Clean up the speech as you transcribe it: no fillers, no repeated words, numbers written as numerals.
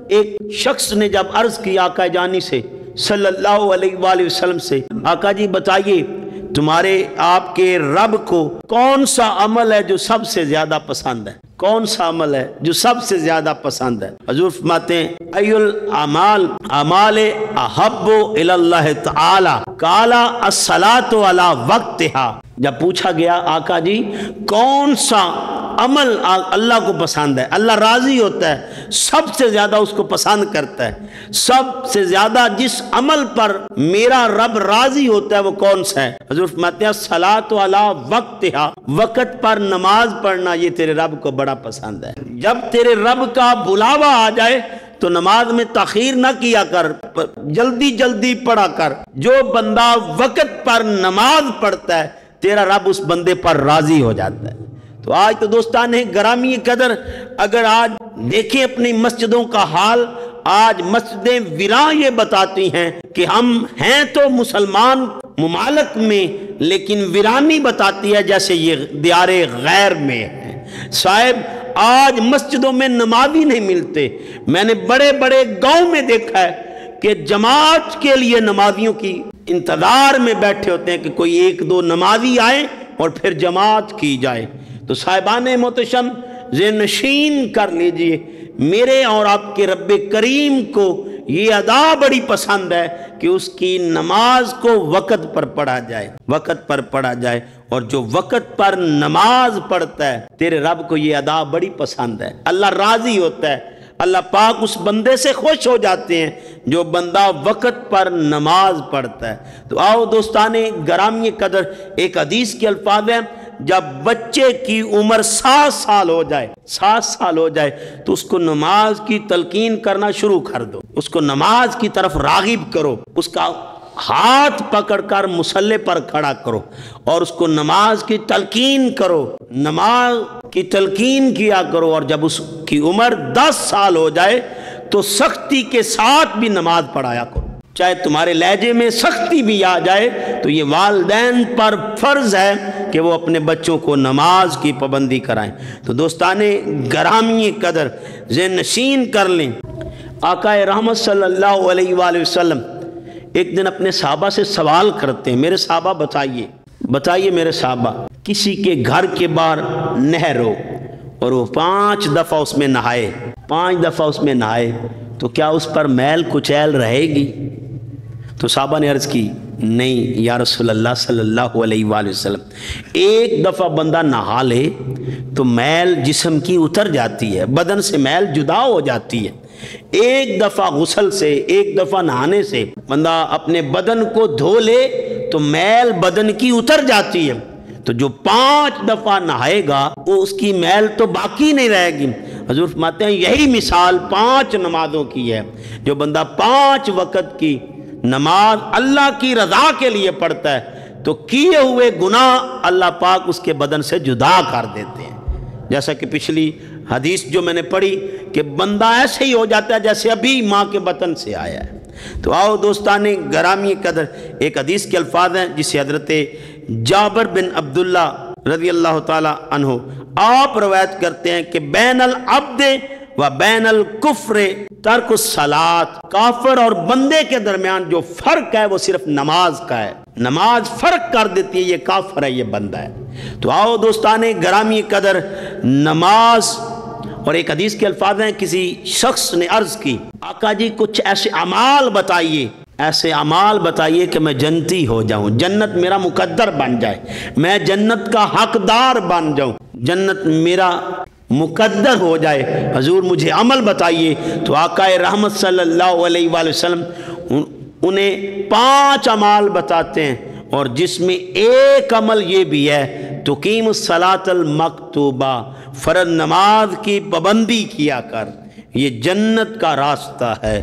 ایک شخص نے جب عرض کی آقا جانی سے صلی اللہ علیہ وآلہ وسلم سے، آقا جی بتائیے تمہارے آپ کے رب کو کون سا عمل ہے جو سب سے زیادہ پسند ہے؟ کون سا عمل ہے جو سب سے زیادہ پسند ہے؟ حضور فرماتے ہیں ای الاعمال اعمال احب الی اللہ تعالی قال الصلاۃ علی وقتها۔ جب پوچھا گیا آقا جی کون سا عمل اللہ کو پسند ہے، اللہ راضی ہوتا ہے، سب سے زیادہ اس کو پسند کرتا ہے، سب سے زیادہ جس عمل پر میرا رب راضی ہوتا ہے وہ کون سا ہے؟ حضور فرماتے ہیں الصلاۃ علی وقتها، وقت پر نماز پڑھنا یہ تیرے رب کو بڑا پسند ہے۔ جب تیرے رب کا بلاوا آ جائے تو نماز میں تاخیر نہ کیا کر، جلدی جلدی پڑھا کر۔ جو بندہ وقت پر نماز پڑھتا ہے تیرا رب اس بندے پر راضی ہو جاتا ہے۔ تو آج تو دوستان گرامی قدر اگر آج دیکھیں اپنی مسجدوں کا حال، آج مسجدیں ویران یہ بتاتی ہیں کہ ہم ہیں تو مسلمان ممالک میں، لیکن ویرانی بتاتی ہے جیسے یہ دیار غیر میں ہے۔ صاحب آج مسجدوں میں نمازی نہیں ملتے۔ میں نے بڑے بڑے گاؤں میں دیکھا ہے کہ جماعت کے لیے نمازیوں کی انتظار میں بیٹھے ہوتے ہیں کہ کوئی ایک دو نمازی آئے اور پھر جماعت کی جائے۔ تو صاحبان محتشم ذہن نشین کر لیجئے، میرے اور آپ کے رب کریم کو یہ ادا بڑی پسند ہے کہ اس کی نماز کو وقت پر پڑھا جائے، وقت پر پڑھا جائے، اور جو وقت پر نماز پڑھتا ہے تیرے رب کو یہ ادا بڑی پسند ہے، اللہ راضی ہوتا ہے، اللہ پاک اس بندے سے خوش ہو جاتے ہیں جو بندہ وقت پر نماز پڑھتا ہے۔ تو آؤ دوستان گرامی قدر ایک حدیث کے الفاظ ہیں، جب بچے کی عمر 7 سال ہو جائے، 7 سال ہو جائے تو اس کو نماز کی تلقین کرنا شروع کر دو، اس کو نماز کی طرف راغب کرو، اس کا ہاتھ پکڑ کر مصلی پر کھڑا کرو اور اس کو نماز کی تلقین کرو، نماز کی تلقین کیا کرو، اور جب اس کی عمر 10 سال ہو جائے تو سختی کے ساتھ بھی نماز پڑھایا کرو۔ چاہے تمہارے لہجے میں سختی بھی آ جائے تو یہ والدین پر فرض ہے کہ وہ اپنے بچوں کو نماز کی پابندی کرائیں۔ تو دوستان گرامی قدر ذہن نشین کر لیں، آقا رحمت صلی اللہ علیہ وآلہ وسلم ایک دن اپنے صحابہ سے سوال کرتے ہیں، میرے صحابہ بتائیے میرے صحابہ، کسی کے گھر کے باہر نہر ہو اور وہ 5 دفعہ اس میں نہائے، 5 دفعہ اس میں نہائے تو کیا اس پر میل کچیل رہے گی؟ تو صحابہ نے عرض کی نہیں یا رسول اللہ صلی اللہ علیہ وآلہ وسلم، ایک دفعہ بندہ نہا لے تو میل جسم کی اتر جاتی ہے، بدن سے میل جدا ہو جاتی ہے۔ ایک دفعہ غسل سے، ایک دفعہ نہانے سے بندہ اپنے بدن کو دھو لے تو میل بدن کی اتر جاتی ہے، تو جو 5 دفعہ نہائے گا وہ اس کی میل تو باقی نہیں رہے گی۔ حضور فرماتے ہیں یہی مثال 5 نمازوں کی ہے، جو بندہ 5 وقت کی نماز اللہ کی رضا کے لیے پڑھتا ہے تو کیے ہوئے گناہ اللہ پاک اس کے بدن سے جدا کر دیتے ہیں۔ جیسا کہ پچھلی حدیث جو میں نے پڑھی کہ بندہ ایسے ہی ہو جاتا ہے جیسے ابھی ماں کے بطن سے آیا ہے۔ تو آؤ دوستان گرامی قدر ایک حدیث کے الفاظ ہیں جسے حضرت جابر بن عبداللہ رضی اللہ تعالی عنہ آپ روایت کرتے ہیں کہ بین العبد و بین الکفر ترک الصلاۃ، کافر اور بندے کے درمیان جو فرق ہے وہ صرف نماز کا ہے، نماز فرق کر دیتی ہے، یہ کافر ہے یہ بندہ ہے۔ تو آؤ دوستان گرامی قدر نماز، اور ایک حدیث کے الفاظ ہیں کسی شخص نے عرض کی آقا جی کچھ ایسے اعمال بتائیے، ایسے اعمال بتائیے کہ میں جنتی ہو جاؤں، جنت میرا مقدر بن جائے، میں جنت کا حقدار بن جاؤں، جنت میرا مقدر ہو جائے، حضور مجھے عمل بتائیے۔ تو آقا رحمت صلی اللہ علیہ وآلہ وسلم انہیں 5 اعمال بتاتے ہیں، اور جس میں ایک عمل یہ بھی ہے تقیم الصلاۃ المکتوبہ، فرض نماز کی پابندی کیا کر، یہ جنت کا راستہ ہے۔